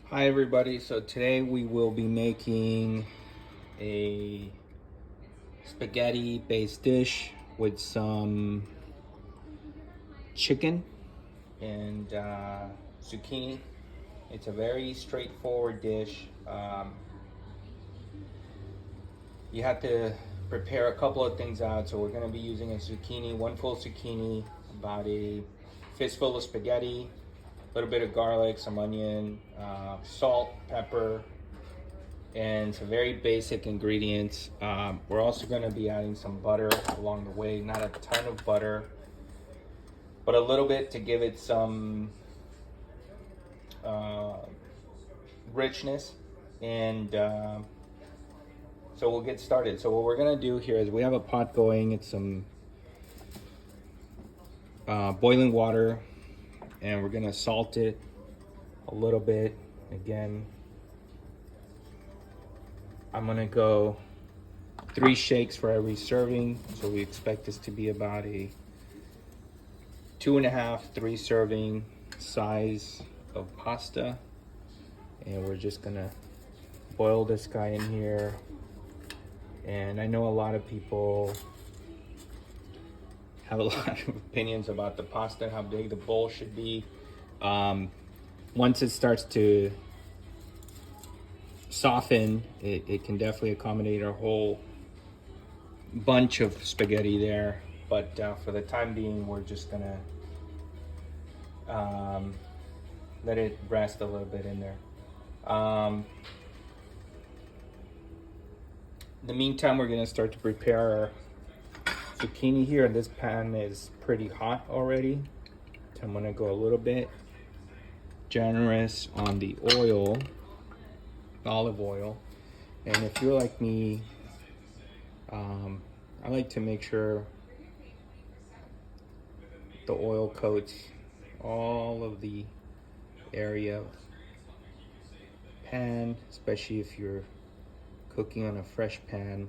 Hi everybody, so today we will be making a spaghetti based dish with some chicken and zucchini. It's a very straightforward dish. You have to prepare a couple of things out, so we're going to be using a zucchini, one full zucchini, about a fistful of spaghetti, a little bit of garlic, some onion, salt, pepper, and some very basic ingredients. We're also going to be adding some butter along the way, not a ton of butter, but a little bit to give it some richness. And so we'll get started. So what we're going to do here is we have a pot going. It's some boiling water, and we're going to salt it a little bit. Again, I'm gonna go 3 shakes for every serving. So we expect this to be about a 2.5, 3 serving size of pasta. And we're just gonna boil this guy in here. And I know a lot of people have a lot of opinions about the pasta, how big the bowl should be. Once it starts to soften, it can definitely accommodate a whole bunch of spaghetti there, but for the time being we're just gonna let it rest a little bit in there. In the meantime, we're gonna start to prepare our zucchini here. This pan is pretty hot already, so I'm gonna go a little bit generous on the oil, olive oil. And if you're like me, I like to make sure the oil coats all of the area of pan, especially if you're cooking on a fresh pan,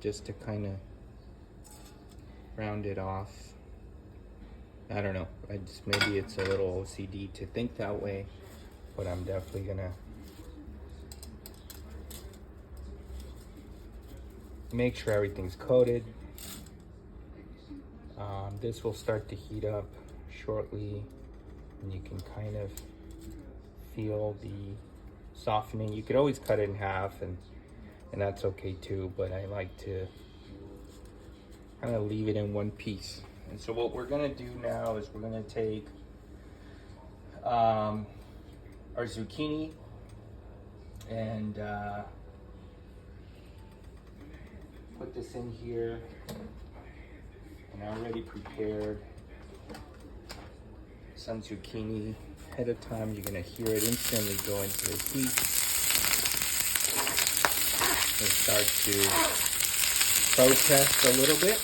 just to kind of round it off. I don't know, maybe it's a little OCD to think that way, but I'm definitely gonna make sure everything's coated. This will start to heat up shortly, and you can kind of feel the softening. You could always cut it in half, and that's okay too, but I like to kind of leave it in one piece. And so what we're gonna do now is we're gonna take our zucchini and put this in here. And I already prepared some zucchini ahead of time. You're gonna hear it instantly go into the heat and start to protest a little bit.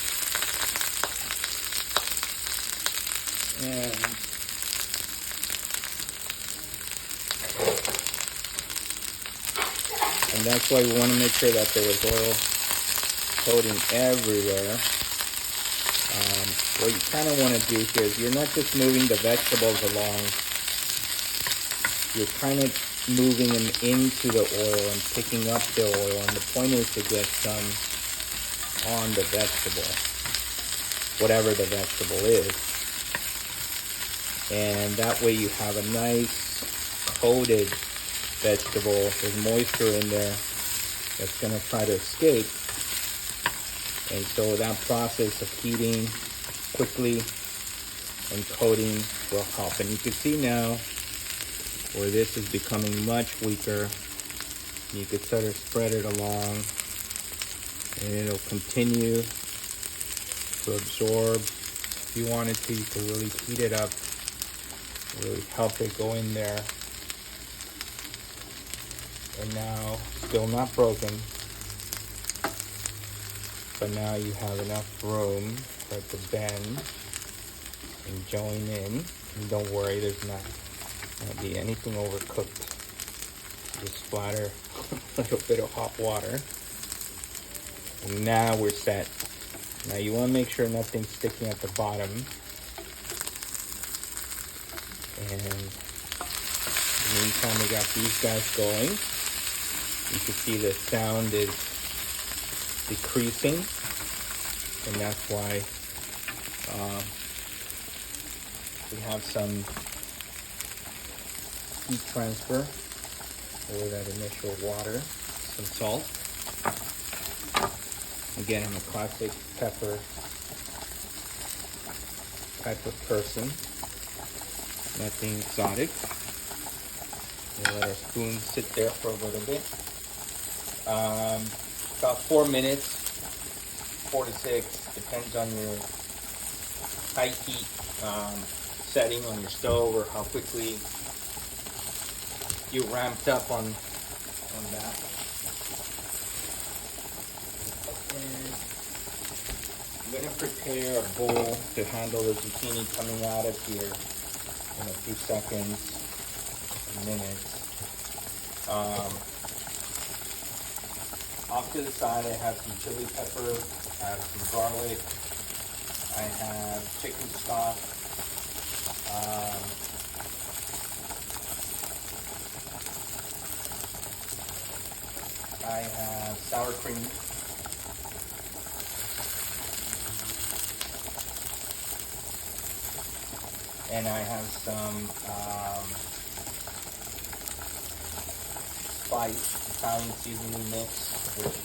And that's why we want to make sure that there is oil coating everywhere. What you kind of want to do here is you're not just moving the vegetables along, you're kind of moving them into the oil and picking up the oil, and the point is to get some on the vegetable, whatever the vegetable is. And that way you have a nice coated vegetable. There's moisture in there that's going to try to escape. And so that process of heating quickly and coating will help. And you can see now where this is becoming much weaker. You could sort of spread it along, and it'll continue to absorb. If you wanted to, you could really heat it up, really help it go in there. And now, still not broken, but now you have enough room for it to bend and join in. And don't worry, there's not going to be anything overcooked. Just splatter a little bit of hot water. And now we're set. Now you want to make sure nothing's sticking at the bottom. And Meantime, we got these guys going. You can see the sound is decreasing, and that's why we have some heat transfer over that initial water, some salt. Again, I'm a classic pepper type of person, nothing exotic. We'll let our spoon sit there for a little bit. About 4 minutes, 4 to 6, depends on your high heat setting on your stove or how quickly you ramped up on that. And I'm going to prepare a bowl to handle the zucchini coming out of here in a few seconds, minutes. Off to the side, I have some chili pepper, I have some garlic, I have chicken stock, I have sour cream, and I have some spice, Italian seasoning mix, which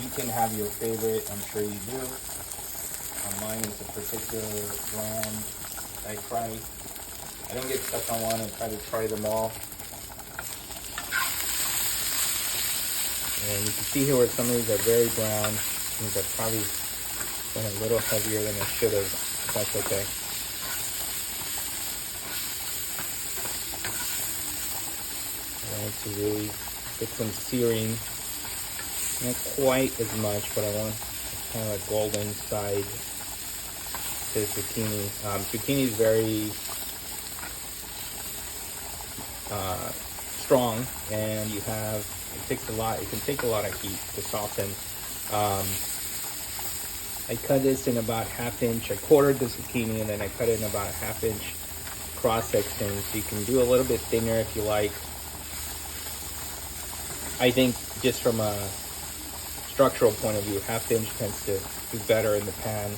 you can have your favorite, I'm sure you do. Mine is a particular brand I try. I don't get stuck on one, I try to try them all. And you can see here where some of these are very brown. These are probably went a little heavier than I should have. That's okay. I like to really get some searing. Not quite as much, but I want kind of a golden side to zucchini. Zucchini is very strong, and it can take a lot of heat to soften. I cut this in about 1/2 inch. I quartered the zucchini, and then I cut it in about a 1/2 inch cross section. So you can do a little bit thinner if you like. I think just from a structural point of view, 1/2 inch tends to do better in the pan.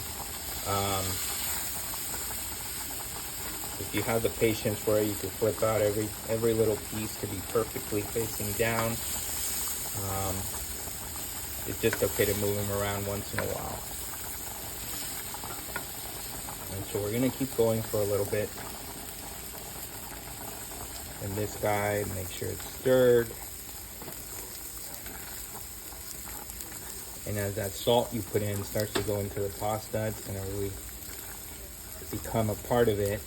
If you have the patience where you can flip out every little piece to be perfectly facing down, it's just okay to move them around once in a while. And so we're gonna keep going for a little bit. And this guy, make sure it's stirred. And as that salt you put in starts to go into the pasta, it's gonna really become a part of it.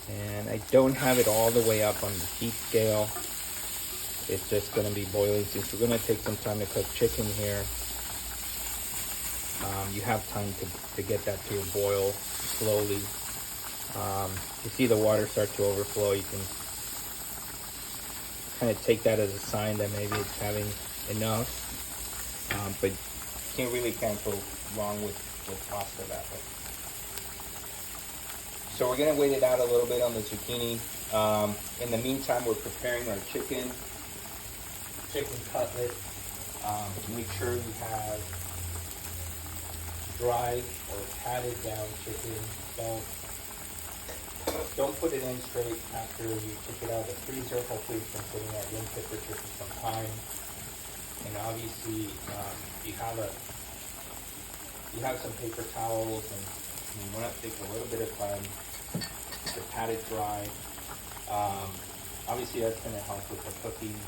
And I don't have it all the way up on the heat scale. It's just going to be boiling. Since we're going to take some time to cook chicken here, you have time to get that to a boil slowly. You see the water start to overflow. You can kind of take that as a sign that maybe it's having enough. But you can't go wrong with pasta that way. So we're going to wait it out a little bit on the zucchini. In the meantime, we're preparing our chicken cutlet. Make sure you have dry or patted down chicken. Don't put it in straight after you took it out of the freezer. Hopefully it's been sitting at room temperature for some time. And obviously you have some paper towels, and you want to take a little bit of time to pat it dry. Obviously that's going to help with the cooking.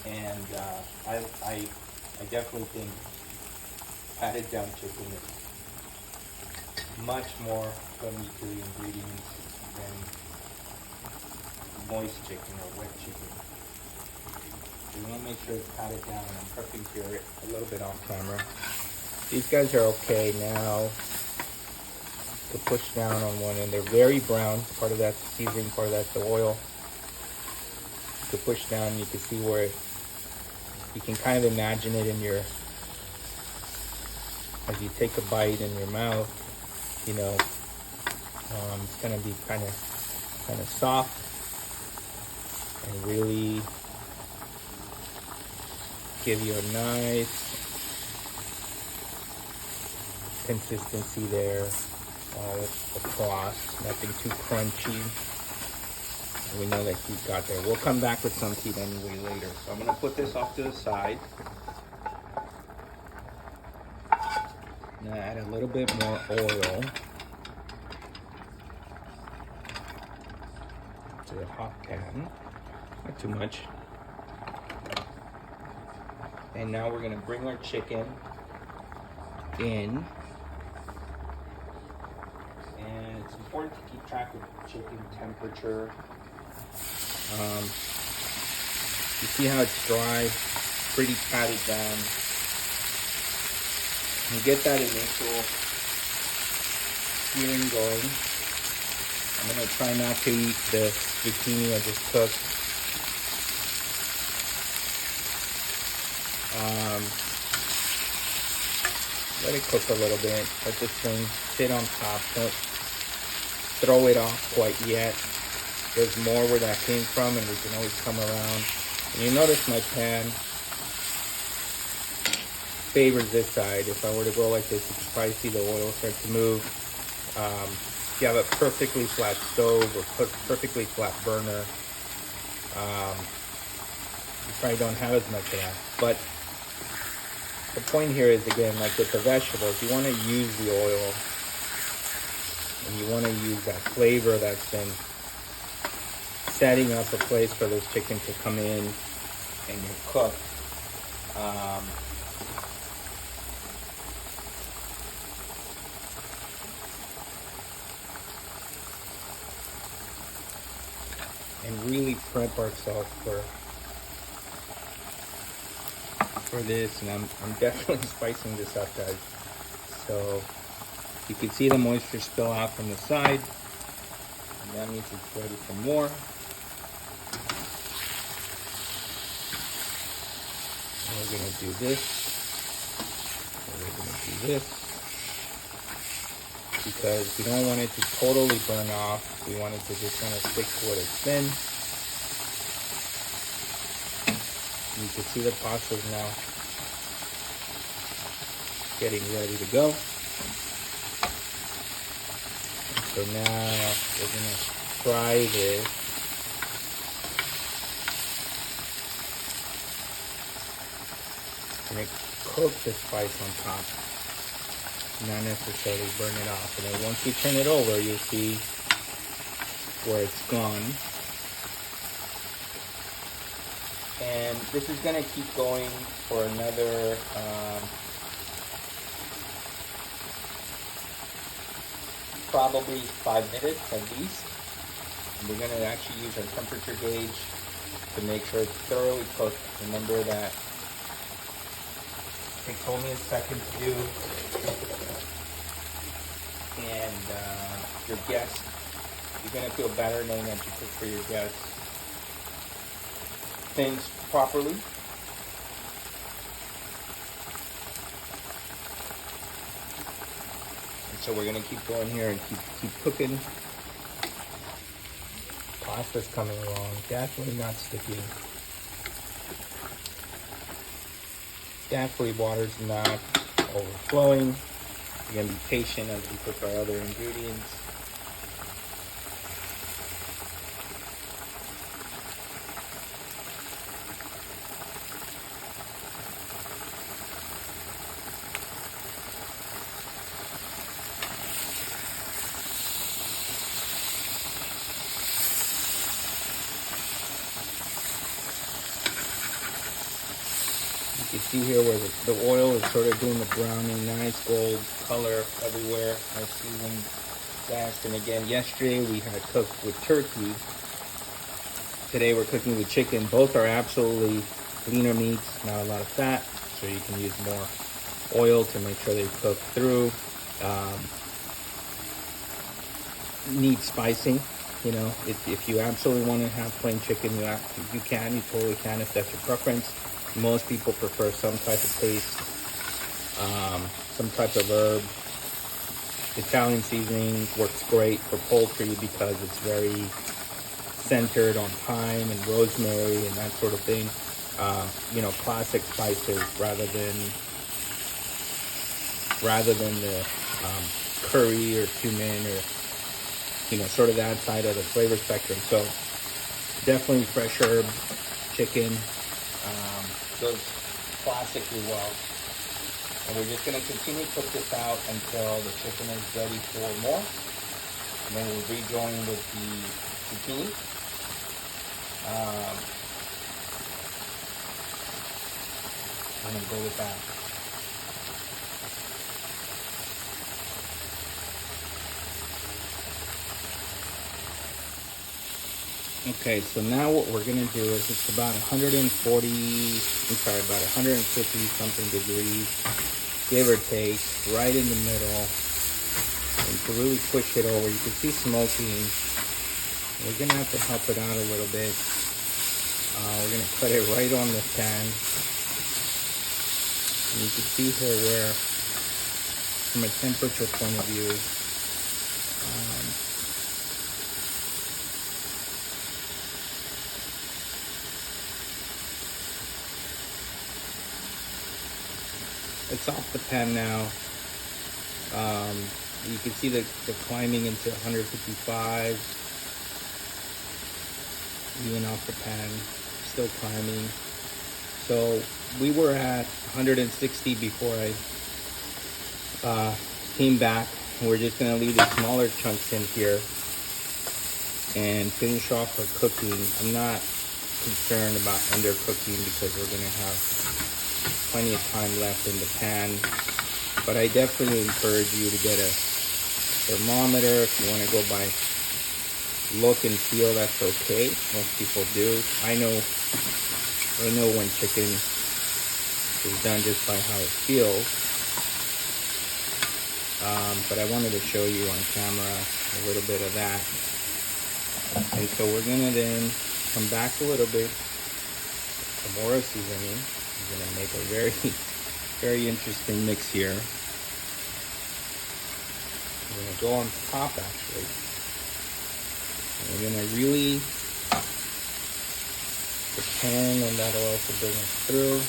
And I definitely think patted down chicken is much more friendly to the ingredients than moist chicken or wet chicken. So you want to make sure it's patted down, and I'm prepping here a little bit off camera. These guys are okay now. To push down on one end. They're very brown. Part of that's the seasoning, part of that's the oil. To push down, you can see where you can kind of imagine it in your, as you take a bite in your mouth, It's gonna be kind of soft and really give you a nice consistency there all across. Nothing too crunchy. We know that heat got there. We'll come back with some heat anyway later. So I'm gonna put this off to the side. Now add a little bit more oil to the hot pan. Not too much. And now we're gonna bring our chicken in. And it's important to keep track of chicken temperature. You see how it's dry, pretty patted down. You get that initial searing going. I'm gonna try not to eat the zucchini I just cooked. Let it cook a little bit. Let this thing sit on top. Don't throw it off quite yet. There's more where that came from, and we can always come around. And you notice my pan favors this side. If I were to go like this, you can probably see the oil start to move. If you have a perfectly flat stove or perfectly flat burner, you probably don't have as much of that. But the point here is, again, like with the vegetables, you want to use the oil, and you want to use that flavor that's been setting up a place for this chicken to come in and get cooked. And really prep ourselves for this. And I'm definitely spicing this up, guys. So you can see the moisture spill out from the side, and that means it's ready for more. And we're gonna do this. And we're gonna do this, because we don't want it to totally burn off. We want it to just kind of stick to what it's been. You can see the pasta is now getting ready to go. So now we're gonna fry this. And cook the spice on top, not necessarily burn it off. And then once you turn it over, you'll see where it's gone. And this is gonna keep going for another probably 5 minutes at least. And we're gonna actually use our temperature gauge to make sure it's thoroughly cooked. Remember that it told me a second to do. And your guests, you're gonna feel better knowing that you cook for your guests things properly. And so we're gonna keep going here and keep cooking. Pasta's coming along, definitely not sticky. Definitely water's not overflowing. You're gonna be patient as we cook our other ingredients. You can see here where the oil is sort of doing the browning, nice gold color everywhere. Our seasoned fast. And again, yesterday we had cooked with turkey. Today we're cooking with chicken. Both are absolutely leaner meats, not a lot of fat, so you can use more oil to make sure they cook through. Need spicing. You know, if you absolutely want to have plain chicken, you totally can if that's your preference. Most people prefer some type of paste, some type of herb, Italian seasoning works great for poultry because it's very centered on thyme and rosemary and that sort of thing. Classic spices rather than the curry or cumin or sort of that side of the flavor spectrum. So definitely fresh herb chicken goes classically well. And we're just going to continue to cook this out until the chicken is ready for more. And then we'll rejoin with the zucchini. I'm going to go with that. Okay, so now what we're going to do is it's about 150 something degrees, give or take, right in the middle. And to really push it over, you can see smoking. We're going to have to help it out a little bit. We're going to put it right on the pan. And you can see here where, from a temperature point of view, it's off the pan now. You can see the climbing into 155, even off the pan, still climbing. So we were at 160 before I came back. We're just gonna leave the smaller chunks in here and finish off our cooking. I'm not concerned about undercooking because we're gonna have plenty of time left in the pan, but I definitely encourage you to get a thermometer. If you want to go by look and feel, that's okay. Most people do. I know when chicken is done just by how it feels, but I wanted to show you on camera a little bit of that. And so we're gonna then come back a little bit, some more seasoning. I'm going to make a very, very interesting mix here. I'm going to go on top, actually. And we're going to really depend on that oil to bring us through.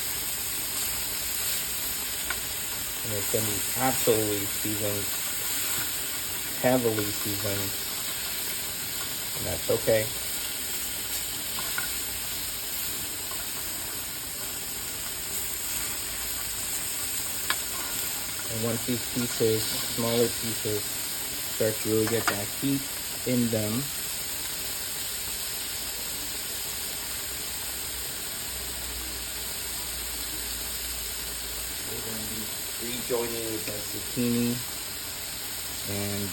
And it's going to be absolutely seasoned, heavily seasoned. And that's okay. And once these pieces, smaller pieces, start to really get that heat in them, we're going to be rejoining with that zucchini. And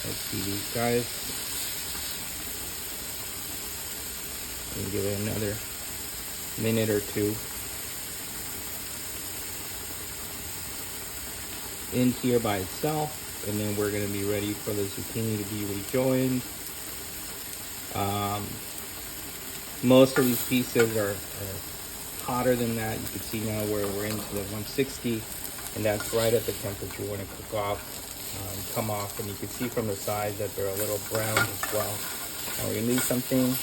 let's see these guys. And give it another minute or two. In here by itself, and then we're going to be ready for the zucchini to be rejoined. Most of these pieces are hotter than that. You can see now where we're into the 160, and that's right at the temperature you want to cook off, come off, and you can see from the sides that they're a little brown as well. Now we're going to do something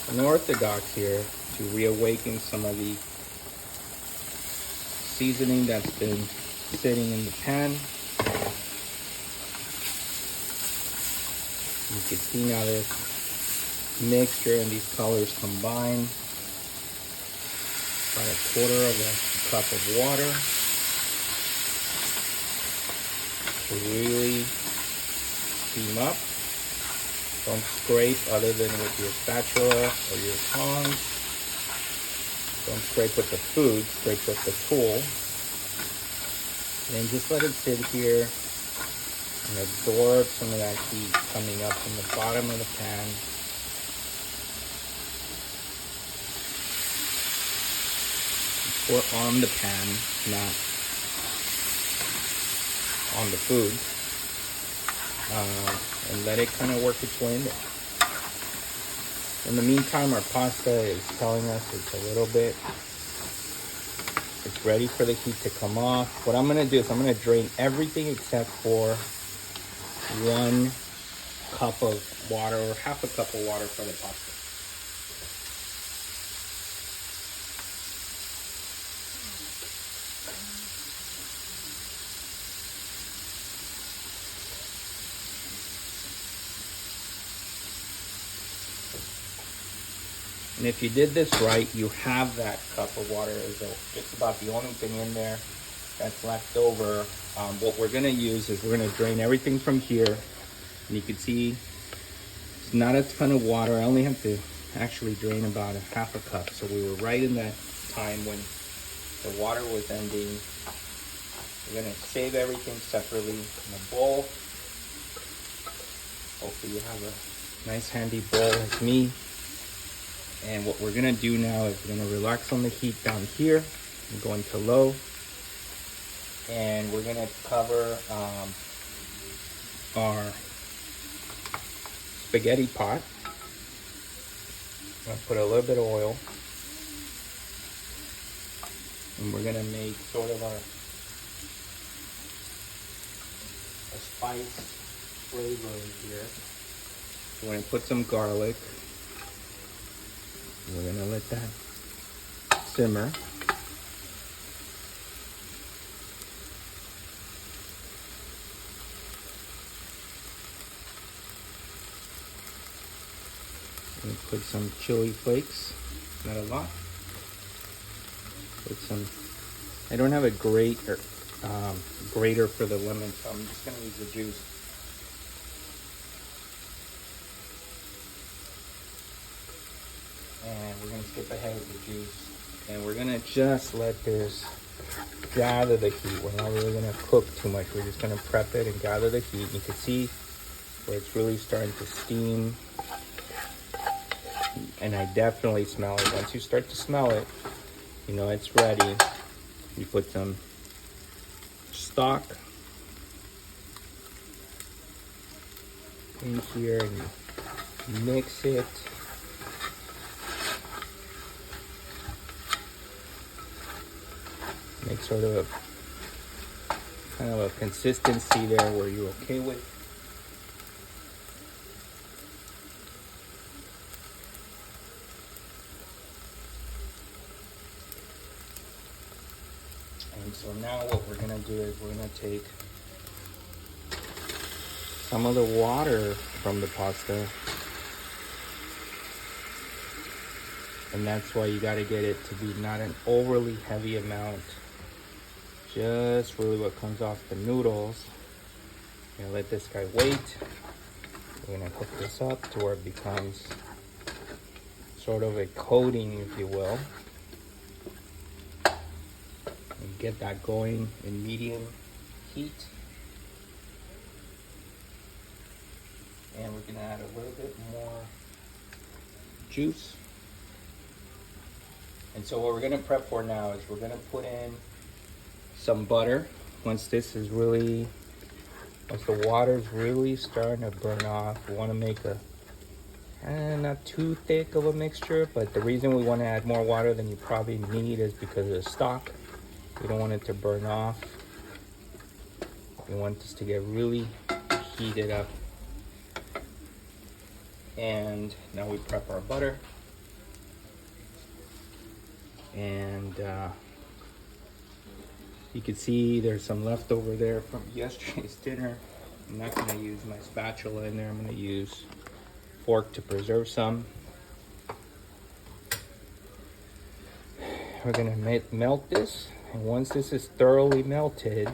unorthodox here to reawaken some of the seasoning that's been sitting in the pan. You can see now this mixture and these colors combine. About a quarter of a cup of water to really steam up. Don't scrape other than with your spatula or your tongs. Don't scrape with the food, scrape with the tool. And just let it sit here and absorb some of that heat coming up from the bottom of the pan. Or on the pan, not on the food. And let it kind of work its way in there. In the meantime, our pasta is telling us it's It's ready for the heat to come off. What I'm gonna do is I'm gonna drain everything except for 1 cup of water or half a cup of water for the pasta. And if you did this right, you have that cup of water is just about the only thing in there that's left over. What we're gonna use is we're gonna drain everything from here. And you can see it's not a ton of water. I only have to actually drain about a half a cup. So we were right in that time when the water was ending. We're gonna save everything separately in a bowl. Hopefully you have a nice handy bowl like me. And what we're gonna do now is we're gonna relax on the heat down here and go into low. And we're gonna cover our spaghetti pot. I'm gonna put a little bit of oil. And we're gonna make sort of our spice flavor in here. We're gonna put some garlic. We're gonna let that simmer. And put some chili flakes, not a lot. Put some, I don't have a grater for the lemon, so I'm just gonna use the juice. And we're gonna skip ahead with the juice. And we're gonna just let this gather the heat. We're not really gonna cook too much. We're just gonna prep it and gather the heat. You can see where it's really starting to steam. And I definitely smell it. Once you start to smell it, you know it's ready. You put some stock in here and you mix it. Make sort of a kind of a consistency there where you're okay with. And so now what we're gonna do is we're gonna take some of the water from the pasta, and that's why you gotta get it to be not an overly heavy amount. Just really what comes off the noodles. We're gonna let this guy wait. We're gonna cook this up to where it becomes sort of a coating, if you will. And get that going in medium heat. And we're gonna add a little bit more juice. And so what we're gonna prep for now is we're gonna put in some butter. Once the water's really starting to burn off, we wanna make a not too thick of a mixture, but the reason we wanna add more water than you probably need is because of the stock. We don't want it to burn off. We want this to get really heated up. And now we prep our butter. And you can see there's some leftover there from yesterday's dinner. I'm not gonna use my spatula in there. I'm gonna use fork to preserve some. We're gonna melt this. And once this is thoroughly melted,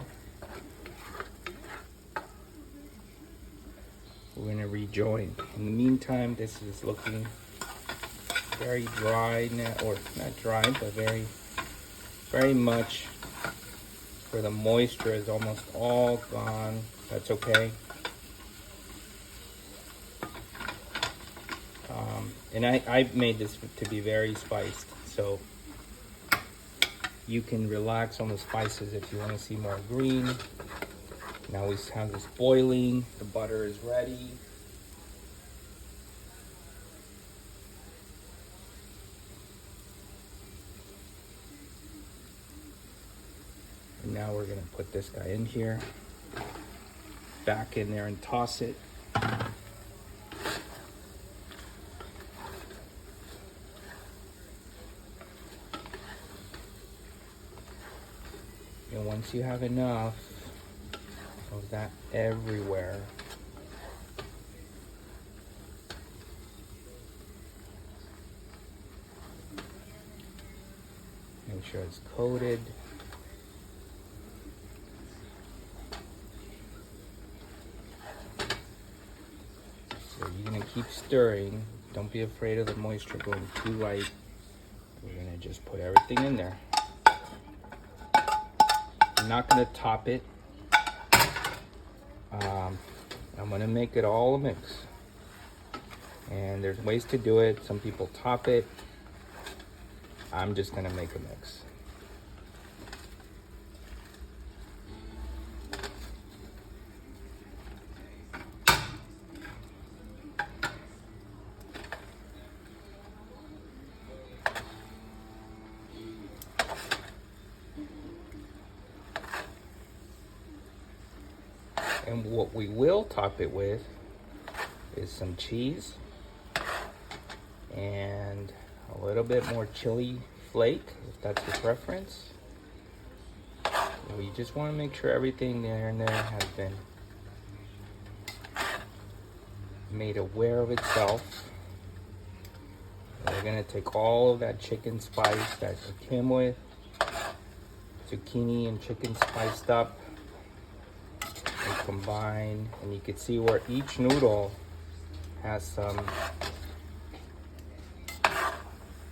we're gonna rejoin. In the meantime, this is looking very dry now, or not dry, but very, very much where the moisture is almost all gone. That's okay. And I made this to be very spiced, so you can relax on the spices if you want to see more green. Now we have this boiling. The butter is ready. now we're gonna put this guy in here, back in there and toss it. And once you have enough of that everywhere, make sure it's coated. So you're gonna keep stirring. Don't be afraid of the moisture going too light. We're gonna just put everything in there. I'm not gonna top it. I'm gonna make it all a mix. And there's ways to do it. Some people top it. I'm just gonna make a mix. And what we will top it with is some cheese and a little bit more chili flake, if that's your preference. We just want to make sure everything there and there has been made aware of itself. And we're gonna take all of that chicken spice that it came with, zucchini and chicken spiced up, and combine, and you can see where each noodle has some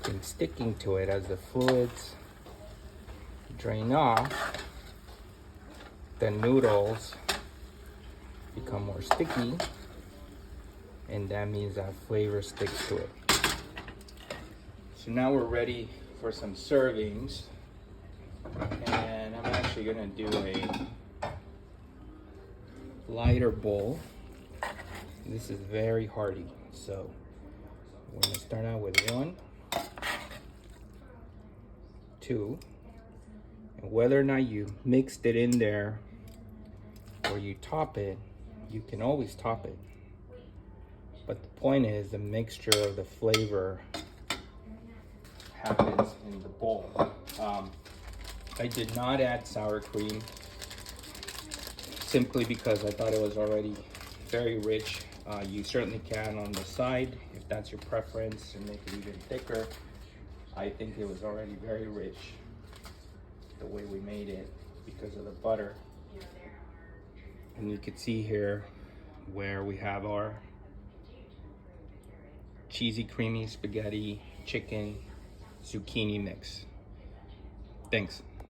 thing sticking to it. As the fluids drain off, the noodles become more sticky, and that means that flavor sticks to it. So now we're ready for some servings, and I'm actually gonna do a lighter bowl. This is very hearty, so we're gonna start out with 1, 2, and whether or not you mixed it in there or you top it, you can always top it. But the point is the mixture of the flavor happens in the bowl. I did not add sour cream, simply because I thought it was already very rich. You certainly can on the side if that's your preference, and make it even thicker. I think it was already very rich the way we made it because of the butter. And you can see here where we have our cheesy creamy spaghetti chicken zucchini mix. Thanks.